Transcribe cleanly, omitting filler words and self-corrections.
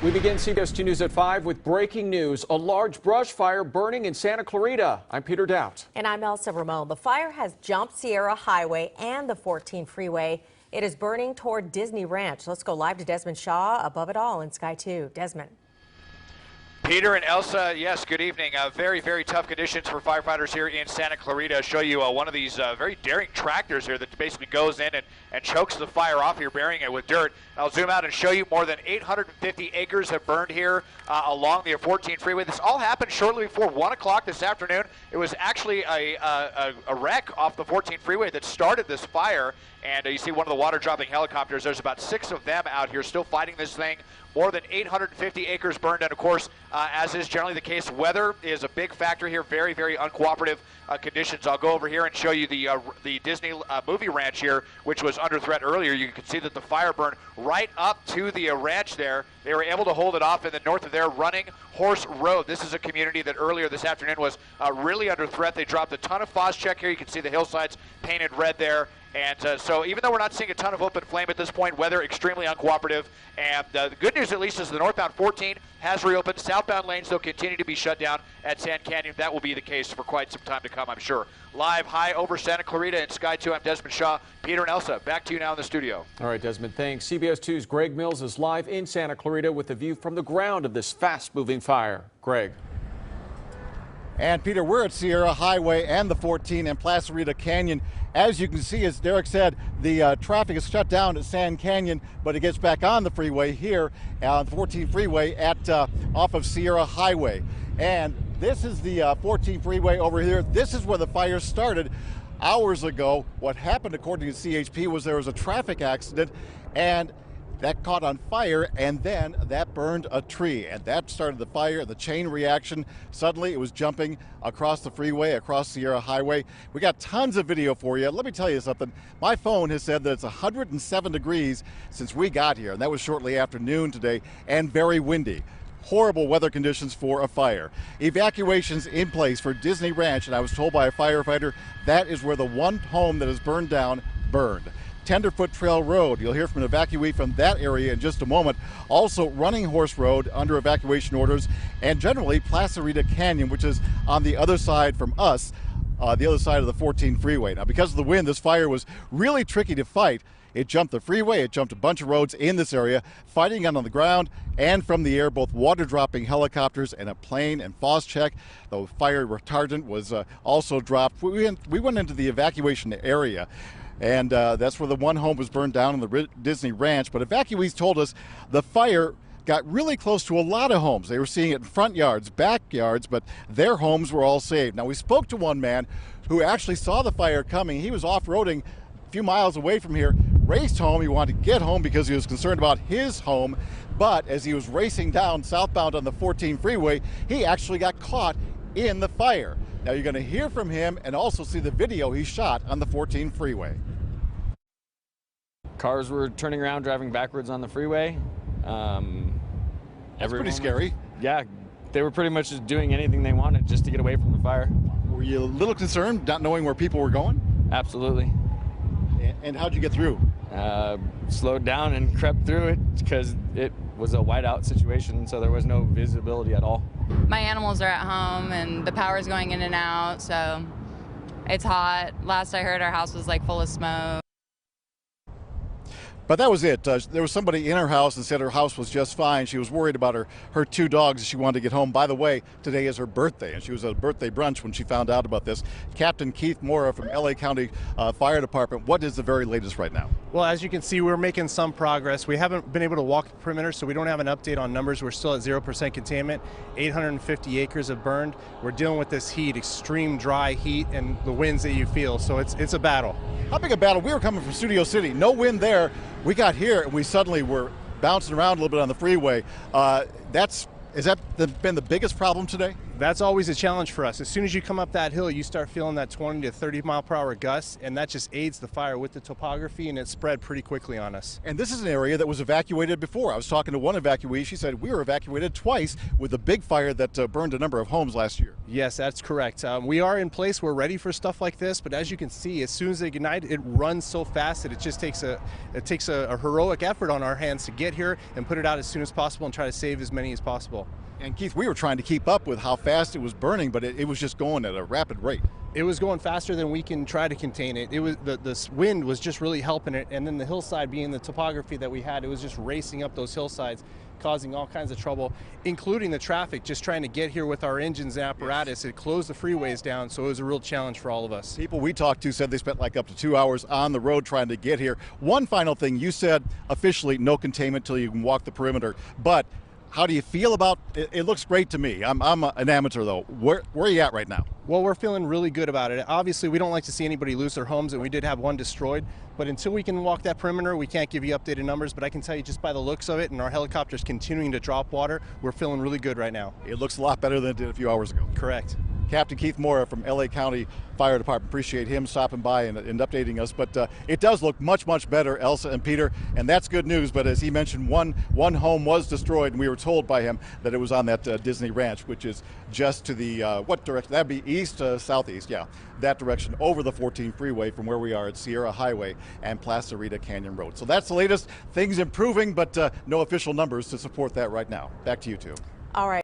We begin CBS 2 News at 5 with breaking news. A large brush fire burning in Santa Clarita. I'm Peter Doubt. And I'm Elsa Ramon. The fire has jumped Sierra Highway and the 14 freeway. It is burning toward Disney Ranch. Let's go live to Desmond Shaw above it all in Sky 2. Desmond. Peter and Elsa, yes, good evening. Very, very tough conditions for firefighters here in Santa Clarita. Show you one of these very daring tractors here that basically goes in and chokes the fire off here, burying it with dirt. I'll zoom out and show you more than 850 acres have burned here along the 14 freeway. This all happened shortly before 1 o'clock this afternoon. It was actually a wreck off the 14 freeway that started this fire. And you see one of the water-dropping helicopters. There's about 6 of them out here still fighting this thing. More than 850 acres burned. And, of course, as is generally the case, weather is a big factor here. Very, very uncooperative conditions. I'll go over here and show you the Disney movie ranch here, which was under threat earlier. You can see that the fire burned right up to the ranch there. They were able to hold it off in the north of there, Running Horse Road. This is a community that earlier this afternoon was really under threat. They dropped a ton of phosgene here. You can see the hillsides painted red there. And so even though we're not seeing a ton of open flame at this point, weather extremely uncooperative. And the good news, at least, is the northbound 14 has reopened. Southbound lanes, though, continue to be shut down at Sand Canyon. That will be the case for quite some time to come, I'm sure. Live high over Santa Clarita and Sky 2, I'm Desmond Shaw. Peter and Elsa, back to you now in the studio. All right, Desmond, thanks. CBS 2's Greg Mills is live in Santa Clarita with a view from the ground of this fast-moving fire. Greg. And Peter, we're at Sierra Highway and the 14 and Placerita Canyon. As you can see, as Derek said, the traffic is shut down at Sand Canyon, but it gets back on the freeway here on the 14 freeway at off of Sierra Highway. And this is the 14 freeway over here. This is where the fire started hours ago. What happened, according to CHP, was there was a traffic accident and that caught on fire, and then that burned a tree, and that started the fire, the chain reaction. Suddenly it was jumping across the freeway, across Sierra Highway. We got tons of video for you. Let me tell you something. My phone has said that it's 107 degrees since we got here, and that was shortly after noon today, and very windy. Horrible weather conditions for a fire. Evacuations in place for Disney Ranch, and I was told by a firefighter that is where the one home that is burned down burned. Tenderfoot Trail Road. You'll hear from an evacuee from that area in just a moment. Also Running Horse Road under evacuation orders, and generally Placerita Canyon, which is on the other side from us, the other side of the 14 freeway. Now, because of the wind, this fire was really tricky to fight. It jumped the freeway, it jumped a bunch of roads in this area, fighting on the ground and from the air, both water-dropping helicopters and a plane and phos-check. The fire retardant was also dropped. We went into the evacuation area. And that's where the one home was burned down in the Disney Ranch. But evacuees told us the fire got really close to a lot of homes. They were seeing it in front yards, backyards, but their homes were all saved. Now, we spoke to one man who actually saw the fire coming. He was off-roading a few miles away from here, raced home. He wanted to get home because he was concerned about his home. But as he was racing down southbound on the 14 freeway, he actually got caught in the fire. Now, you're going to hear from him and also see the video he shot on the 14 freeway. Cars were turning around, driving backwards on the freeway. That's pretty scary. Yeah, they were pretty much just doing anything they wanted just to get away from the fire. Were you a little concerned, not knowing where people were going? Absolutely. And how'd you get through? Slowed down and crept through it because it was a whiteout situation, so there was no visibility at all. My animals are at home and the power's going in and out, so it's hot. Last I heard, our house was like full of smoke. But that was it. There was somebody in her house and said her house was just fine. She was worried about her 2 dogs. She wanted to get home. By the way, today is her birthday, and she was at a birthday brunch when she found out about this. Captain Keith Mora from LA County Fire Department, what is the very latest right now? Well, as you can see, we're making some progress. We haven't been able to walk the perimeter, so we don't have an update on numbers. We're still at 0% containment. 850 acres have burned. We're dealing with this heat, extreme dry heat, and the winds that you feel, so it's a battle. How big a battle? We were coming from Studio City. No wind there. We got here and we suddenly were bouncing around a little bit on the freeway. Has that been the biggest problem today? That's always a challenge for us. As soon as you come up that hill, you start feeling that 20 to 30 mile per hour gusts, and that just aids the fire with the topography, and it spread pretty quickly on us. And this is an area that was evacuated before. I was talking to one evacuee. She said we were evacuated twice with a big fire that burned a number of homes last year. Yes, that's correct. We are in place. We're ready for stuff like this, but as you can see, as soon as they ignite, it runs so fast that it just takes a heroic effort on our hands to get here and put it out as soon as possible and try to save as many as possible. And Keith, we were trying to keep up with how fast it was burning, but it was just going at a rapid rate. It was going faster than we can try to contain it. It was the wind was just really helping it, and then the hillside, being the topography that we had, it was just racing up those hillsides, causing all kinds of trouble, including the traffic, just trying to get here with our engines and apparatus. It closed the freeways down, so it was a real challenge for all of us. People we talked to said they spent like up to 2 hours on the road trying to get here. One final thing, you said officially no containment till you can walk the perimeter, but how do you feel about it? It looks great to me. I'm an amateur though. Where are you at right now? Well, we're feeling really good about it. Obviously, we don't like to see anybody lose their homes, and we did have one destroyed. But until we can walk that perimeter, we can't give you updated numbers. But I can tell you just by the looks of it, and our helicopters continuing to drop water, we're feeling really good right now. It looks a lot better than it did a few hours ago. Correct. Captain Keith Mora from LA County Fire Department. Appreciate him stopping by and updating us. But it does look much, much better, Elsa and Peter, and that's good news. But as he mentioned, one home was destroyed, and we were told by him that it was on that Disney Ranch, which is just to the, what direction? That'd be east, southeast, yeah. That direction over the 14 freeway from where we are at Sierra Highway and Clarita Canyon Road. So that's the latest. Things improving, but no official numbers to support that right now. Back to you two. All right.